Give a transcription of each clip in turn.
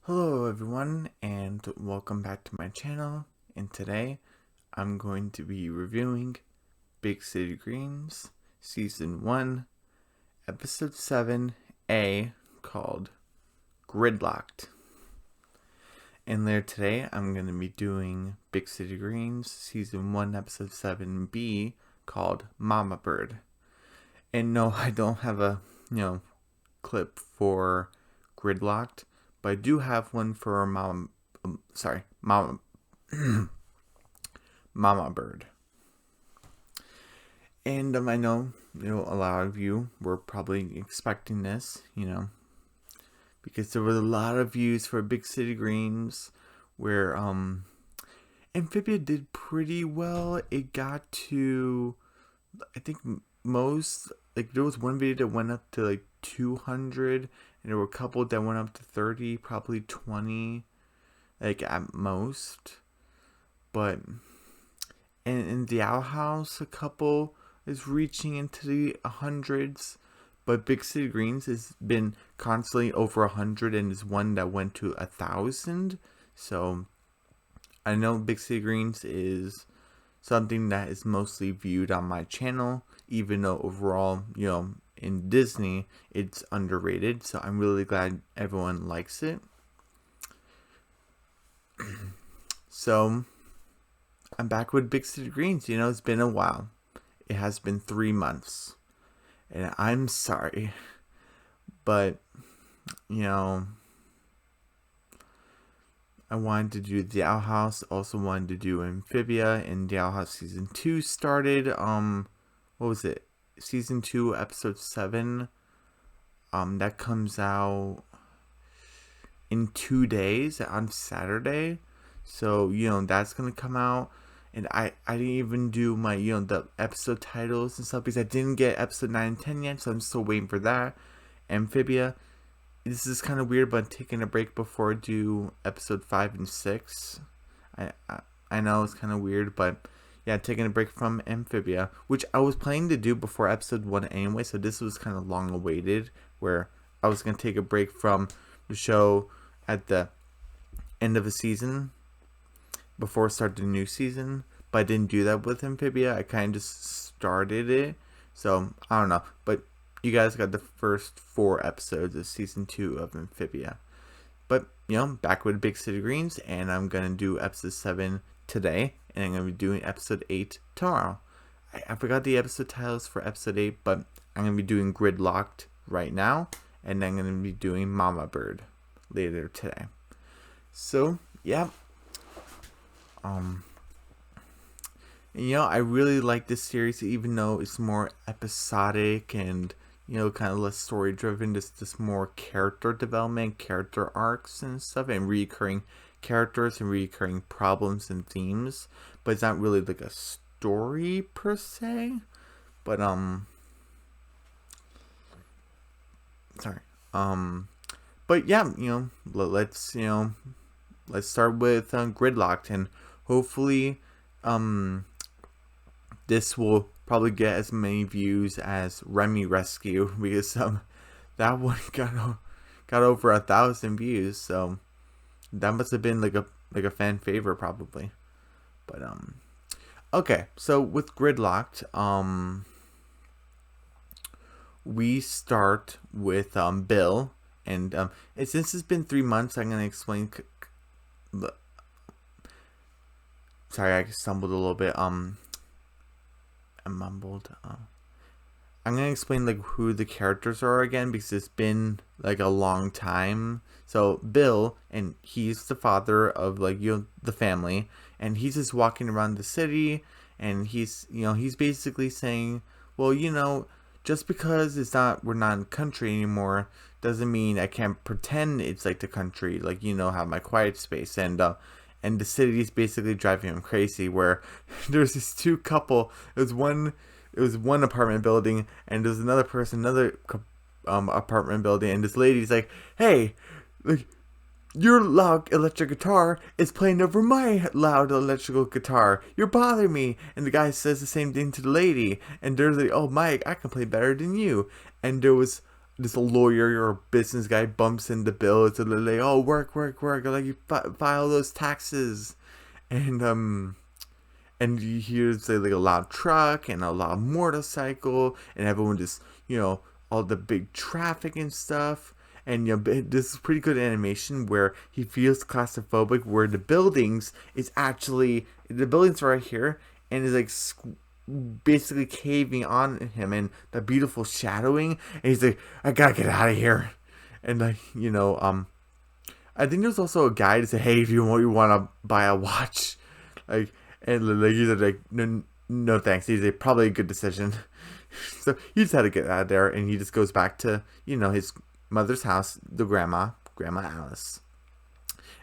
Hello everyone and welcome back to my channel, and today I'm going to be reviewing Big City Dreams Season 1 Episode 7A called Gridlocked. And later today I'm going to be doing Big City Dreams Season 1 Episode 7B called Mama Bird. And no, I don't have a, clip for Gridlocked, but I do have one for Mama Mama Bird. And I know, a lot of you were probably expecting this, because there was a lot of views for Big City Dreams where Amphibia did pretty well. It got to, I think, most, like, there was one video that went up to like 200, and there were a couple that went up to 30, probably 20, like at most. But in the Owl House, a couple is reaching into the hundreds. But Big City Greens has been constantly over 100, and is one that went to 1,000. So I know Big City Greens is something that is mostly viewed on my channel, even though overall, in Disney, it's underrated. So I'm really glad everyone likes it. So I'm back with Big City Greens. It's been a while. It has been 3 months. And I'm sorry. But, I wanted to do the Owl House. Also wanted to do Amphibia. And the Owl House Season 2 started. What was it? Season 2, Episode 7. That comes out in 2 days on Saturday. So, that's going to come out. And I didn't even do my, the episode titles and stuff, because I didn't get episode 9 and 10 yet. So I'm still waiting for that. Amphibia. This is kind of weird, but I'm taking a break before I do episode 5 and 6. I know it's kind of weird, but yeah, taking a break from Amphibia, which I was planning to do before episode 1 anyway. So this was kind of long awaited, where I was going to take a break from the show at the end of the season before I start the new season. But I didn't do that with Amphibia. I kind of just started it. So I don't know. But you guys got the first 4 episodes of season 2 of Amphibia. But, back with Big City Greens, and I'm going to do episode 7 today, and I'm going to be doing episode 8 tomorrow. I forgot the episode titles for episode 8, but I'm going to be doing Gridlocked right now, and then I'm going to be doing Mama Bird later today. So, yeah. I really like this series, even though it's more episodic and, kind of less story driven. Just more character development, character arcs and stuff, and recurring characters and recurring problems and themes. But it's not really like a story per se. But but yeah, let's start with Gridlocked, and hopefully this will probably get as many views as Remy Rescue, because that one got over 1,000 views, so that must have been like a fan favorite probably. But okay, so with Gridlocked, we start with Bill, and since it's been 3 months, I'm gonna explain. Sorry, I stumbled a little bit. I mumbled. I'm gonna explain like who the characters are again, because it's been like a long time. So Bill, and he's the father of the family, and he's just walking around the city, and he's basically saying, well, just because we're not in the country anymore doesn't mean I can't pretend it's like the country, have my quiet space. And the city is basically driving him crazy, where there's these two couple. It was one apartment building, and there's another apartment building, and this lady's like, hey, like, your loud electric guitar is playing over my loud electrical guitar. You're bothering me. And the guy says the same thing to the lady, and they're like, oh, Mike, I can play better than you. And there was this lawyer or business guy bumps into Bill. It's like, oh, work, like you file those taxes, and you hear say like a loud truck and a loud motorcycle, and everyone just all the big traffic and stuff. And this is pretty good animation where he feels claustrophobic, where the buildings are right here, and is like basically caving on him, and the beautiful shadowing, and he's like, I gotta get out of here. And like I think there's also a guy to say, hey, if you want to buy a watch, like, and like he's like, no thanks. He's like, probably a good decision. So he just had to get out of there, and he just goes back to his mother's house, the grandma Alice.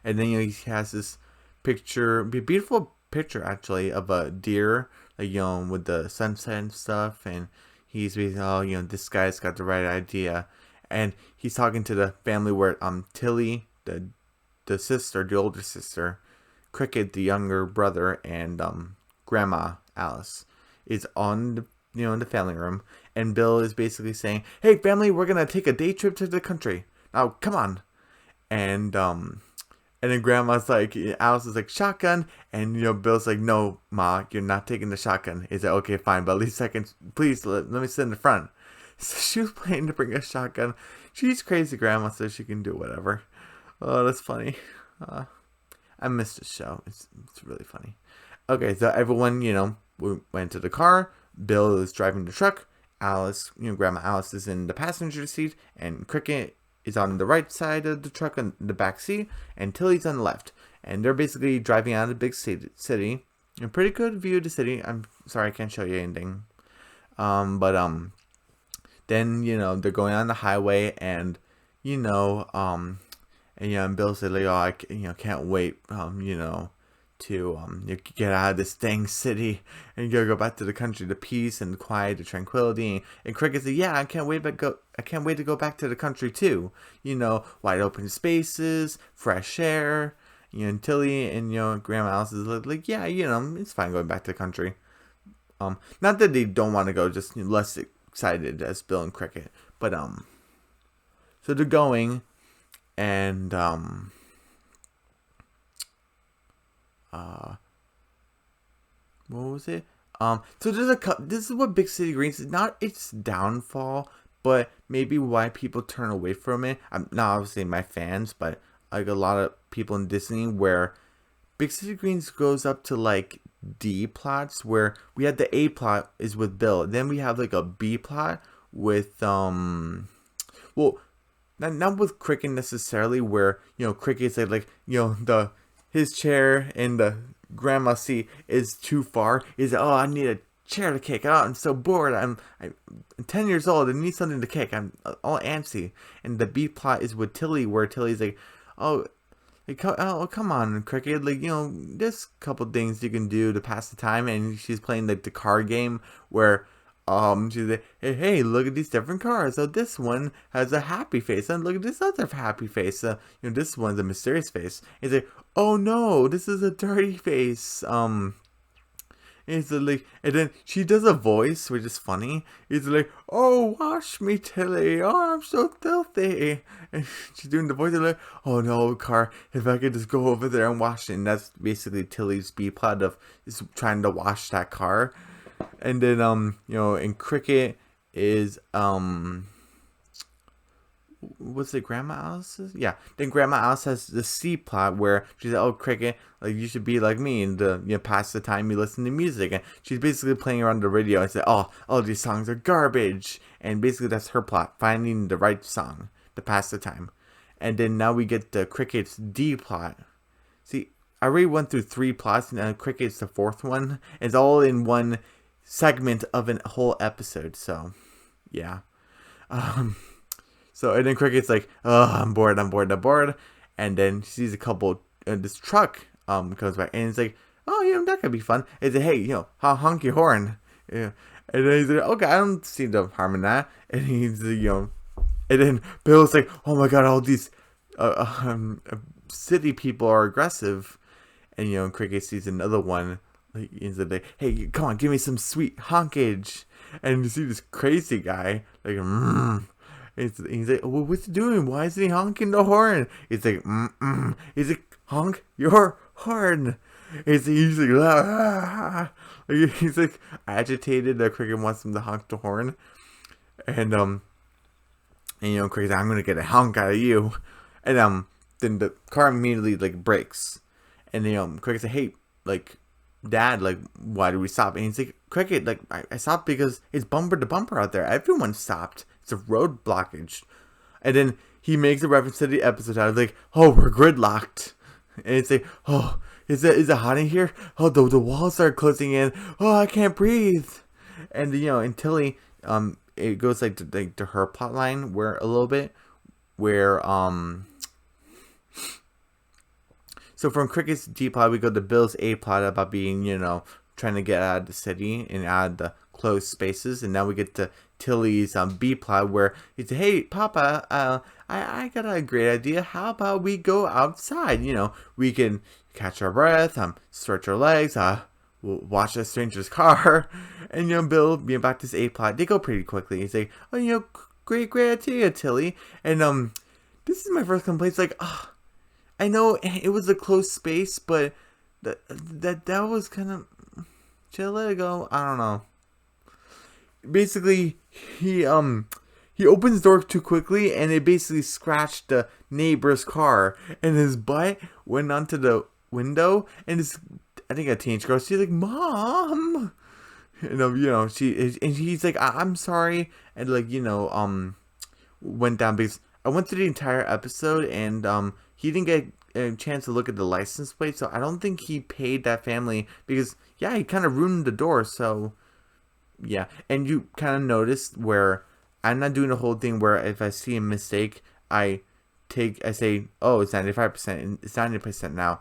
And then he has this beautiful picture actually of a deer, like with the sunset and stuff, and he's basically, this guy's got the right idea. And he's talking to the family where Tilly, the sister, the older sister, Cricket, the younger brother, and Grandma Alice is on the in the family room, and Bill is basically saying, hey family, we're gonna take a day trip to the country. Now come on. And then Grandma's like, Alice is like, shotgun, and Bill's like, no Ma, you're not taking the shotgun. He's like, okay fine, but at least please let me sit in the front. So she was planning to bring a shotgun. She's crazy grandma, so she can do whatever. Oh, that's funny. I missed the show. It's really funny. Okay, so everyone, we went to the car. Bill is driving the truck. Alice, Grandma Alice is in the passenger seat, and Cricket is on the right side of the truck in the back seat, and Tilly's on the left. And they're basically driving out of the big city. A pretty good view of the city. I'm sorry I can't show you anything. But then they're going on the highway, and and Bill said like, oh, I can't wait to get out of this dang city and go back to the country, the peace and the quiet, the tranquility. And Cricket said, yeah, I can't wait to go back to the country too. Wide open spaces, fresh air. And Tilly and Grandma Alice is like, yeah, it's fine going back to the country. Not that they don't want to go, just less excited as Bill and Cricket. But so they're going, and what was it? So this is what Big City Greens is, not its downfall, but maybe why people turn away from it. I'm not obviously my fans, but like a lot of people in Disney, where Big City Greens goes up to like D plots, where we had the A plot is with Bill, then we have like a B plot with not with Cricket necessarily, where Cricket's like his chair and the grandma seat is too far. Is I need a chair to kick. Oh, I'm so bored. I'm 10 years old. I need something to kick. I'm all antsy. And the B plot is with Tilly, where Tilly's like, come on, Cricket. Like, there's a couple things you can do to pass the time. And she's playing like the car game where she's like, hey, look at these different cars. So this one has a happy face, and look at this other happy face. This one's a mysterious face. He's like, oh no, this is a dirty face. It's like, and then she does a voice, which is funny. It's like, oh, wash me, Tilly. Oh, I'm so filthy. And she's doing the voice like, oh no, car, if I could just go over there and wash it. And that's basically Tilly's B plot of is trying to wash that car. And then and Cricket is what's it, Grandma Alice's? Yeah. Then Grandma Alice has the C plot where she's like, oh, Cricket, like you should be like me and pass the time you listen to music. And she's basically playing around the radio and say, oh, these songs are garbage. And basically that's her plot, finding the right song to pass the time. And then now we get the Cricket's D plot. See, I already went through 3 plots, and now Cricket's the 4th one. It's all in one segment of a whole episode. So yeah. So and then Cricket's like, oh, I'm bored. And then she sees a couple, this truck comes by, and it's like, oh, that could be fun. It's like, hey, honk your horn. Yeah. And then he's like, okay, I don't see the harm in that. And he's and then Bill's like, oh my god, all these city people are aggressive. And Cricket sees another one. He's like, hey, come on, give me some sweet honkage. And you see this crazy guy, like, He's like, well, what's he doing? Why isn't he honking the horn? He's like, He's like, honk your horn. He's like, ah. He's like agitated. The cricket wants him to honk the horn, and cricket's like, I'm gonna get a honk out of you, and then the car immediately like brakes, and cricket's like, hey, like, Dad, like, why do we stop? And he's like, Cricket, like, I stopped because it's bumper to bumper out there. Everyone stopped. It's a road blockage. And then he makes a reference to the episode. I was like, oh, we're gridlocked. And it's like, oh, is it hot in here? Oh, the walls are closing in. Oh, I can't breathe. And and Tilly, it goes like to her plot line where a little bit where so from Cricket's D plot, we go to Bill's A plot about being, trying to get out of the city and out of the closed spaces. And now we get to Tilly's B plot where he's, hey, Papa, I got a great idea. How about we go outside? We can catch our breath, stretch our legs, we'll watch a stranger's car. And, Bill, being back to this A plot, they go pretty quickly. He's like, oh, great idea, Tilly. And this is my first complaint. It's like, I know it was a close space, but that was kind of, should I let it go? I don't know. Basically, he opens the door too quickly, and it basically scratched the neighbor's car, and his butt went onto the window, and I think a teenage girl, she's like, Mom, he's like, I'm sorry, and went down because I went through the entire episode, and he didn't get a chance to look at the license plate, so I don't think he paid that family because, yeah, he kind of ruined the door, so, yeah. And you kind of noticed where I'm not doing the whole thing where if I see a mistake, I say, oh, it's 95%, and it's 90% now.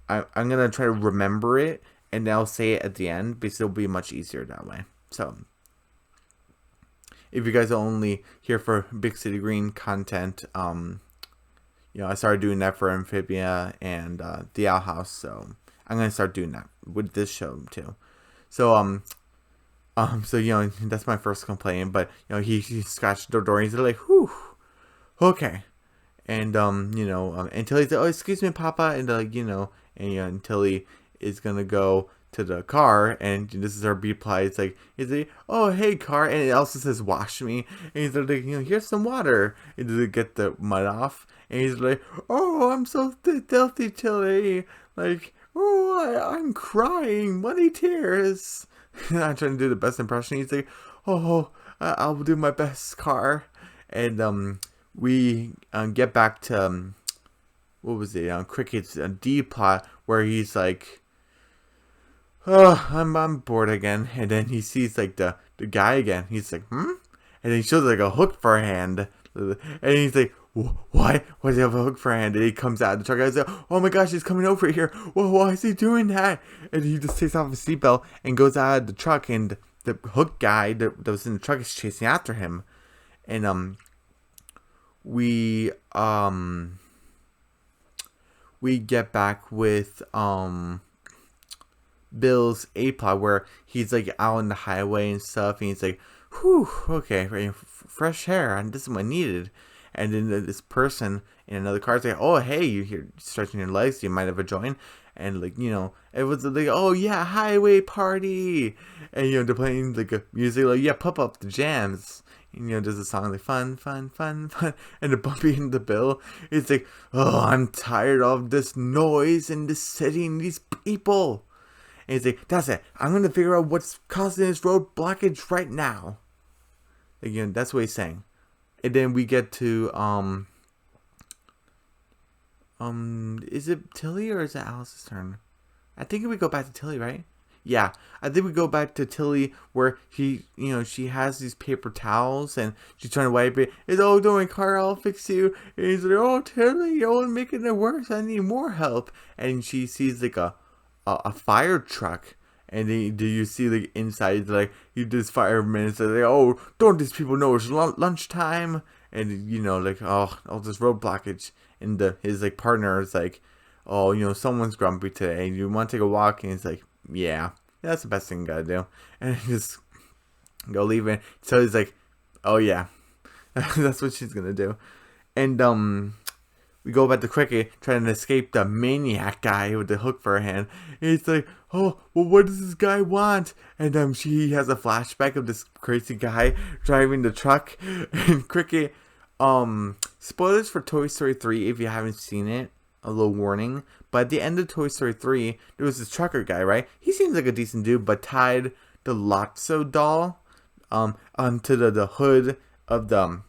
I'm going to try to remember it, and I'll say it at the end because it'll be much easier that way. So, if you guys are only here for Big City Green content, I started doing that for Amphibia and the Owl House, so I'm gonna start doing that with this show too. So that's my first complaint. But he scratched the door and he's like, whew, okay, and and Tilly's like, oh, excuse me, Papa, and and Tilly is gonna go to the car, and this is our B plot. It's like, oh, hey, car, and it also says wash me, and he's like, here's some water, and to get the mud off, and he's like, oh, I'm so filthy, Tilly, like, oh, I'm crying, muddy tears. I'm trying to do the best impression. He's like, oh, I'll do my best, car, and we get back to what was it? Cricket's D plot where he's like, oh, I'm bored again. And then he sees like the guy again. He's like, and then he shows like a hook for a hand. And he's like, what? Why does he have a hook for a hand? And he comes out of the truck. I was like, oh my gosh, he's coming over here. Whoa, why is he doing that? And he just takes off his seatbelt and goes out of the truck. And the hook guy that was in the truck is chasing after him. And we get back with Bill's A plot where he's like out on the highway and stuff, and he's like, whew, okay, fresh air, and this is what I needed. And then this person in another car is like, oh, hey, you're here stretching your legs, you might have a joint. And it was like, oh yeah, highway party, and they're playing like a music, like, yeah, pump up the jams. And, there's a song like fun, fun, fun, fun, and the bumpy into Bill. It's like, oh, I'm tired of this noise and this city and these people. And he's like, that's it. I'm going to figure out what's causing this road blockage right now. Again, that's what he's saying. And then we get to, is it Tilly or is it Alice's turn? I think we go back to Tilly, right? Yeah, I think we go back to Tilly where she has these paper towels and she's trying to wipe it. It's, oh, don't worry, Carl, I'll fix you. And he's like, oh, Tilly, you're only making it worse. I need more help. And she sees like a fire truck, and then do you see like inside, like this fireman is like, oh, don't these people know it's lunchtime? And all this road blockage, and his like partner is like, oh, someone's grumpy today, and you want to take a walk, and he's like, yeah, that's the best thing you gotta do, and just go leave it. So he's like, oh yeah, That's what she's gonna do. And we go back to Cricket trying to escape the maniac guy with the hook for her hand. And he's like, "Oh, well, what does this guy want?" And she has a flashback of this crazy guy driving the truck. And Cricket, spoilers for Toy Story 3 if you haven't seen it. A little warning. But at the end of Toy Story 3, there was this trucker guy, right? He seems like a decent dude, but tied the Lotso doll onto the hood of the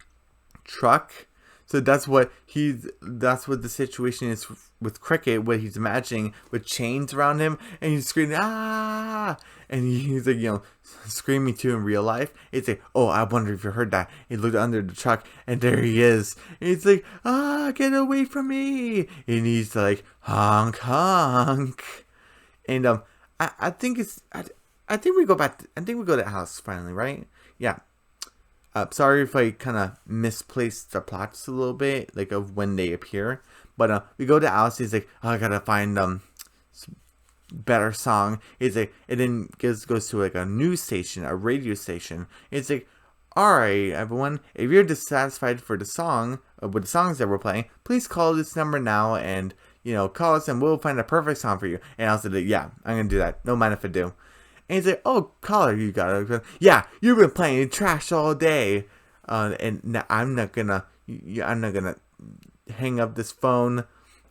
truck. So that's what the situation is with Cricket, what he's imagining with chains around him, and he's screaming, "Ah!" And he's like, screaming too in real life. It's like, "Oh, I wonder if you heard that." He looked under the truck, and there he is. And he's like, "Ah, get away from me!" And he's like, "Honk, honk." And I think I think we go back. I think we go to the house finally, right? Yeah. Sorry if I kind of misplaced the plots a little bit, like of when they appear. But we go to Alice. He's like, "Oh, I gotta find better song." It's like, and then goes to like a news station, a radio station. It's like, "All right, everyone, if you're dissatisfied for the song with the songs that we're playing, please call this number now and call us and we'll find a perfect song for you." And Alice said, "Yeah, I'm gonna do that. No mind if I do." And he's like, "Oh, caller, you got it. Yeah, you've been playing trash all day, and I'm not gonna hang up this phone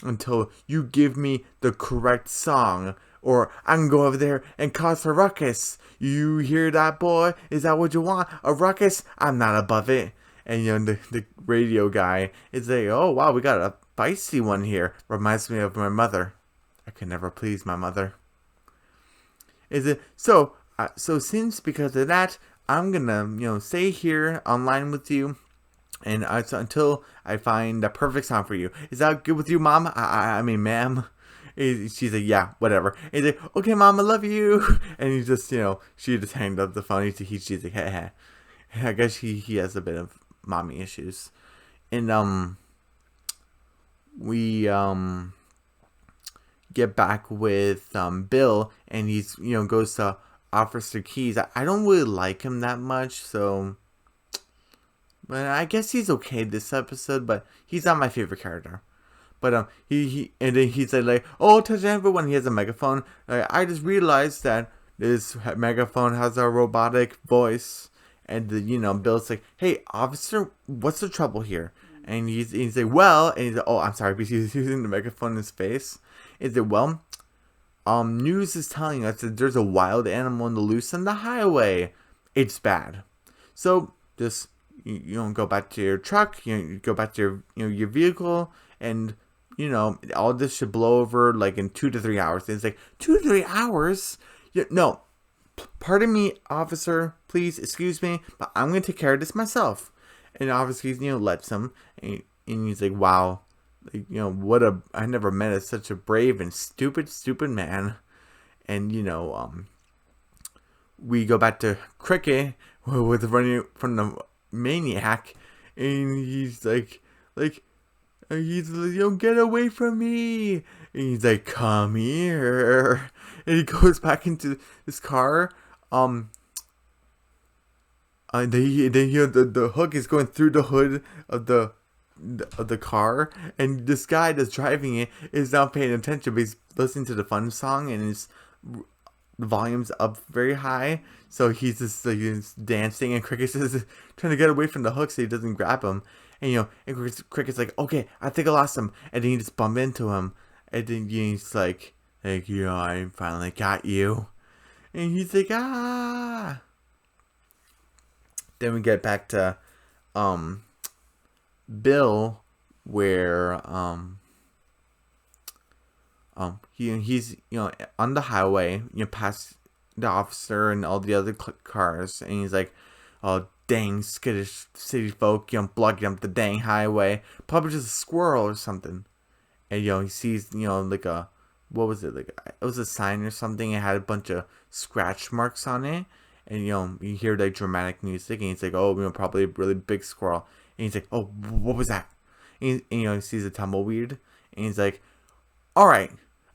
until you give me the correct song, or I can go over there and cause a ruckus. You hear that, boy? Is that what you want? A ruckus? I'm not above it." And the radio guy is like, "Oh wow, we got a feisty one here. Reminds me of my mother. I could never please my mother." Is it so? So since because of that, I'm gonna stay here online with you, and until I find the perfect song for you. Is that good with you, Mom? I mean, ma'am. She's like, "Yeah, whatever." And he's like, "Okay, Mom, I love you." And he just she just hanged up the phone. She's like, "Hey, I guess he has a bit of mommy issues, and we get back with Bill, and he's goes to Officer Keys. I don't really like him that much, so but I guess he's okay this episode, but he's not my favorite character. But he and then he's like, "Oh, touch everyone." He has a megaphone. I just realized that this megaphone has a robotic voice, and Bill's like, "Hey, officer, what's the trouble here?" And he's like, "Well," and he's like, "Oh, I'm sorry," because he's using the megaphone in his face. Is it, "Well, news is telling us that there's a wild animal in the loose on the highway. It's bad. So just go back to your truck. You go back to your vehicle, and all this should blow over like in 2 to 3 hours." And it's like 2 to 3 hours. No, pardon me, officer. Please excuse me, but I'm gonna take care of this myself. And obviously, lets him, and he's like, "Wow. I never met such a brave and stupid man." And we go back to Cricket with running from the maniac, and he's like "Get away from me!" And he's like, "Come here!" And he goes back into his car. And the hook is going through the hood of the car, and this guy that's driving it is not paying attention, but he's listening to the fun song, and the volume's up very high, so he's just like he's dancing, and Cricket's just trying to get away from the hook so he doesn't grab him. And and Cricket's like, "Okay, I think I lost him," and then you just bump into him, and then he's like, "I finally got you," and he's like, "Ah." Then we get back to Bill, where he's on the highway, past the officer and all the other cars, and he's like, "Oh dang, skittish city folk, blocking up the dang highway, probably just a squirrel or something." And he sees like a, what was it, like it was a sign or something. It had a bunch of scratch marks on it, and you hear like dramatic music, and he's like, "Oh, probably a really big squirrel." And he's like, "Oh, what was that?" And he sees a tumbleweed, and he's like, "All right,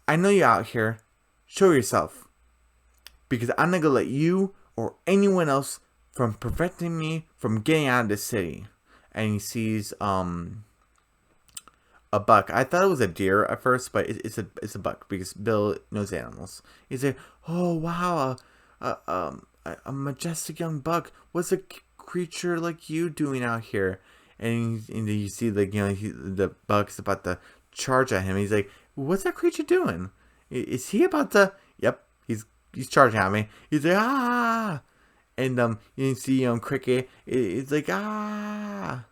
I know you're out here. Show yourself, because I'm not gonna let you or anyone else from preventing me from getting out of this city." and he sees a buck. I thought it was a deer at first, but it's a buck because Bill knows animals. He's like, oh wow, a majestic young buck. What's a creature like you doing out here? And you see like the buck's about to charge at him. He's like, what's that creature doing? Is he about to? Yep, he's charging at me. He's like ah, and you see Cricket. It's like ah.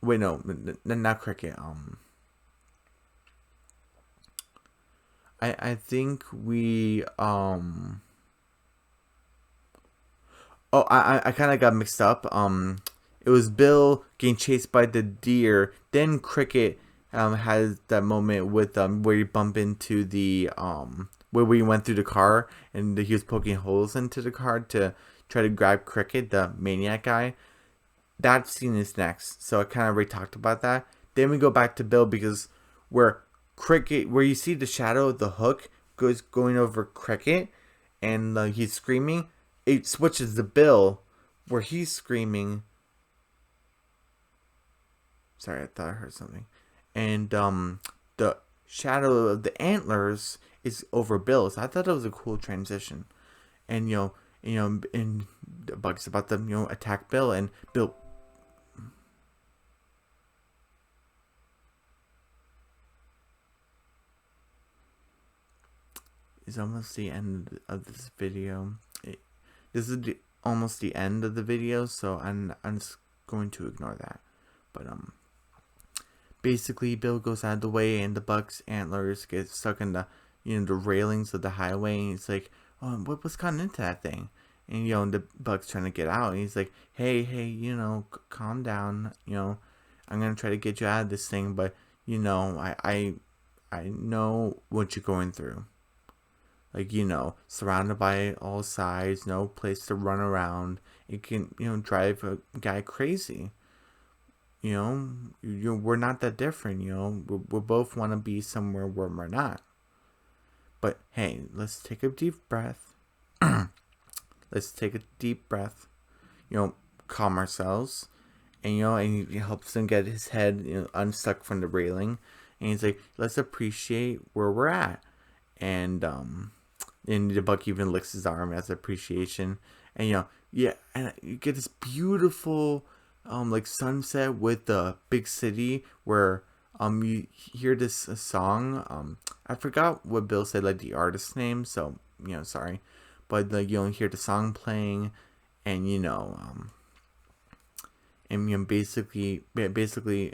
Wait, no, not Cricket. I think we oh, I kind of got mixed up. It was Bill getting chased by the deer. Then Cricket has that moment with where you bump into the where we went through the car and he was poking holes into the car to try to grab Cricket, the maniac guy. That scene is next, so I kind of already talked about that. Then we go back to Bill because where Cricket, where you see the shadow of the hook going over Cricket, and he's screaming. It switches to Bill, where he's screaming. Sorry, I thought I heard something. And the shadow of the antlers is over Bill. So I thought that was a cool transition. And and the bug's about to attack Bill, and Bill. Is almost the end of this video. This is almost the end of the video, so I'm just going to ignore that. But basically Bill goes out of the way, and the buck's antlers get stuck in the the railings of the highway, and it's like, oh, what's gotten into that thing? And the buck's trying to get out, and he's like, hey, calm down. I'm gonna try to get you out of this thing, but I know what you're going through. Like, surrounded by all sides, no place to run around. It can, drive a guy crazy. We're not that different, we both want to be somewhere where we're not. But, hey, let's take a deep breath. Let's take a deep breath. Calm ourselves. And, and he helps him get his head, unstuck from the railing. And he's like, let's appreciate where we're at. And the buck even licks his arm as appreciation. And and you get this beautiful like sunset with the big city where you hear this song. I forgot what Bill said, like the artist's name, so sorry. But you hear the song playing, and and basically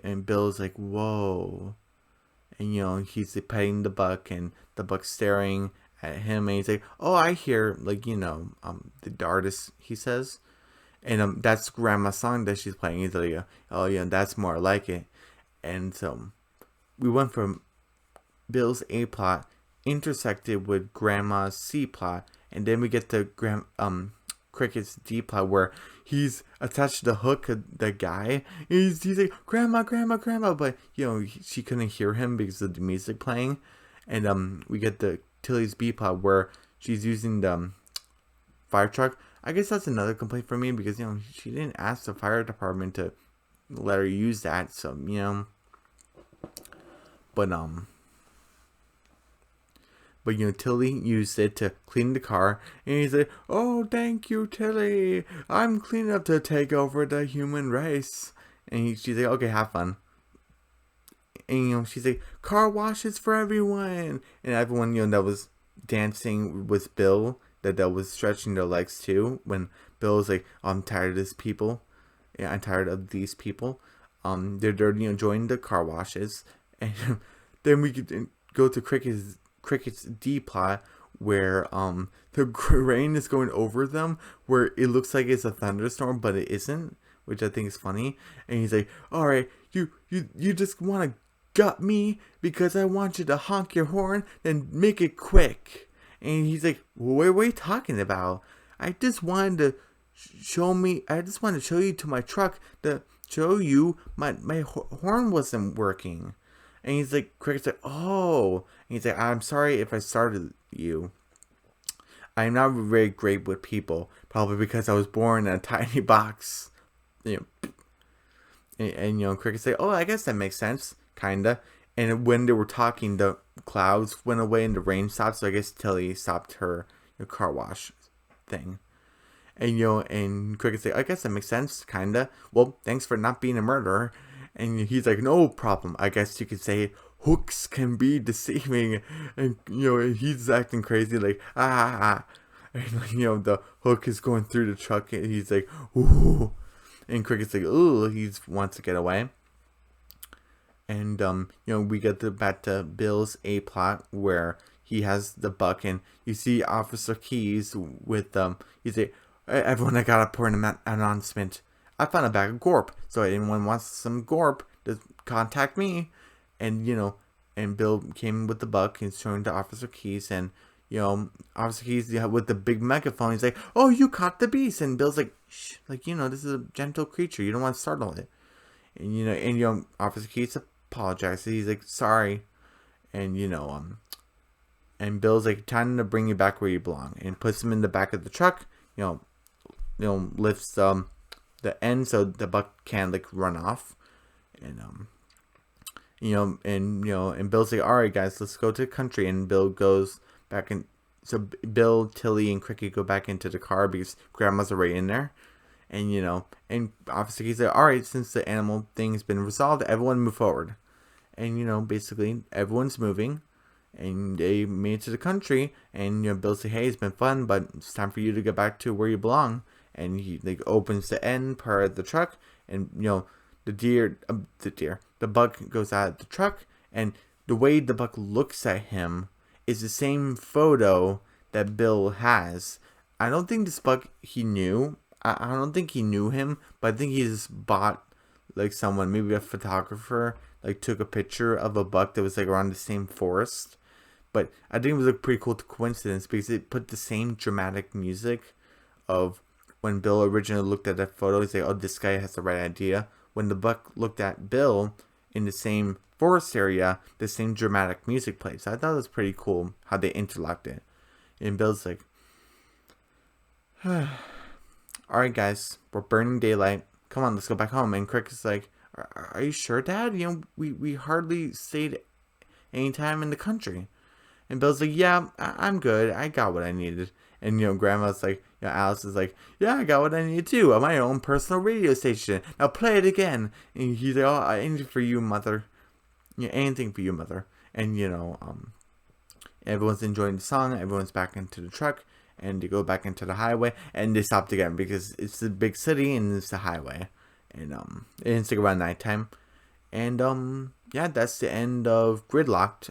and Bill's like, whoa. And he's petting the buck, and the buck's staring at him, and he's like, oh, I hear, like, the artist, he says. And that's Grandma's song that she's playing. He's like, oh yeah, that's more like it. And so we went from Bill's A plot intersected with Grandma's C plot, and then we get to Cricket's D plot, where he's attached to the hook of the guy. He's like, grandma, but she couldn't hear him because of the music playing. And we get the Tilly's B plot, where she's using the fire truck. I guess that's another complaint for me, because she didn't ask the fire department to let her use that. So but Tilly used it to clean the car, and he's like, oh, thank you, Tilly. I'm cleaning up to take over the human race. And she's like, okay, have fun. And she's like, car washes for everyone. And everyone that was dancing with Bill, that was stretching their legs too, when Bill was like, oh, I'm tired of this people. Yeah, I'm tired of these people. They're joining the car washes. And then we could go to Cricket's D plot, where the rain is going over them, where it looks like it's a thunderstorm, but it isn't, which I think is funny. And he's like, all right, you just want to gut me because I want you to honk your horn, then make it quick. And he's like, what are you talking about? I just wanted to show you to my truck to show you my horn wasn't working. And he's like, Cricket's like, oh. And he's like, I'm sorry if I startled you. I'm not very great with people, probably because I was born in a tiny box. and Cricket say, "Oh, I guess that makes sense, kinda." And when they were talking, the clouds went away and the rain stopped. So I guess Tilly stopped her car wash thing. And and Cricket say, "I guess that makes sense, kinda. Well, thanks for not being a murderer." And he's like, "No problem. I guess you could say hooks can be deceiving." And he's acting crazy, like ah. And the hook is going through the truck, and he's like, "Ooh." And Cricket's like, "Ooh," he wants to get away. And we get back to Bill's A plot where he has the buck, and you see Officer Keys with he's like, "Everyone, I got a important announcement. I found a bag of gorp. So anyone wants some gorp, just contact me." And and Bill came with the buck and showing to Officer Keys, and Officer Keys with the big megaphone, he's like, "Oh, you caught the beast." And Bill's like, "Shh, like this is a gentle creature. You don't want to startle it." And Officer Keys apologizes. He's like, "Sorry." And and Bill's like, "Time to bring you back where you belong," and puts him in the back of the truck. Lifts the end so the buck can't like run off. And and Bill's like, "All right, guys, let's go to the country." And Bill goes back in. So Bill, Tilly, and Cricket go back into the car because Grandma's already in there. And and obviously he's like, "All right, since the animal thing's been resolved, everyone move forward." And basically everyone's moving, and they made it to the country. And Bill's like, "Hey, it's been fun, but it's time for you to get back to where you belong." And he like opens the end part of the truck, and the buck goes out of the truck, and the way the buck looks at him is the same photo that Bill has. I don't think this buck he knew. I don't think he knew him, but I think he just bought like someone, maybe a photographer, like took a picture of a buck that was like around the same forest. But I think it was a pretty cool coincidence because it put the same dramatic music of when Bill originally looked at that photo. He's like, "Oh, this guy has the right idea." When the buck looked at Bill in the same forest area, the same dramatic music played. So I thought it was pretty cool how they interlocked it. And Bill's like, "All right, guys, we're burning daylight. Come on, let's go back home." And Cricket's like, "Are you sure, Dad? We hardly stayed any time in the country." And Bill's like, "Yeah, I'm good. I got what I needed." And Grandma's like, Alice is like, "Yeah, I got what I needed too. On my own personal radio station. Now play it again." And he's like, "Oh, anything for you, Mother. Yeah, anything for you, Mother." And everyone's enjoying the song. Everyone's back into the truck. And they go back into the highway, and they stopped again because it's a big city and it's the highway, and it's like around nighttime, and yeah, that's the end of Gridlocked.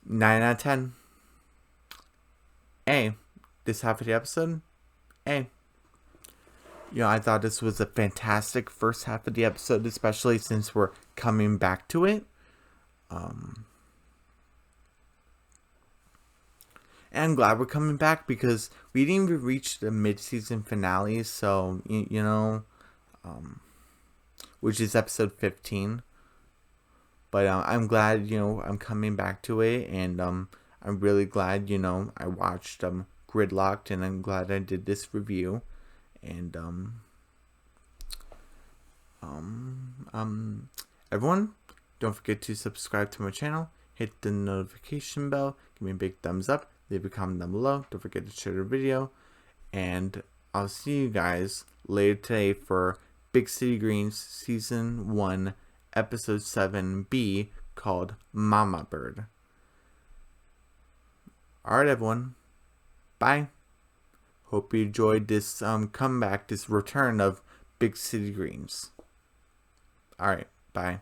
9 out of 10. This half of the episode, I thought this was a fantastic first half of the episode, especially since we're coming back to it. And I'm glad we're coming back because we didn't even reach the mid-season finale, so, which is episode 15. But I'm glad, I'm coming back to it, and I'm really glad, I watched Gridlocked, and I'm glad I did this review. And everyone, don't forget to subscribe to my channel, hit the notification bell, give me a big thumbs up, leave a comment down below, don't forget to share the video, and I'll see you guys later today for Big City Greens Season 1, Episode 7B, called Mama Bird. Alright, everyone. Bye. Hope you enjoyed this comeback, this return of Big City Greens. Alright, bye.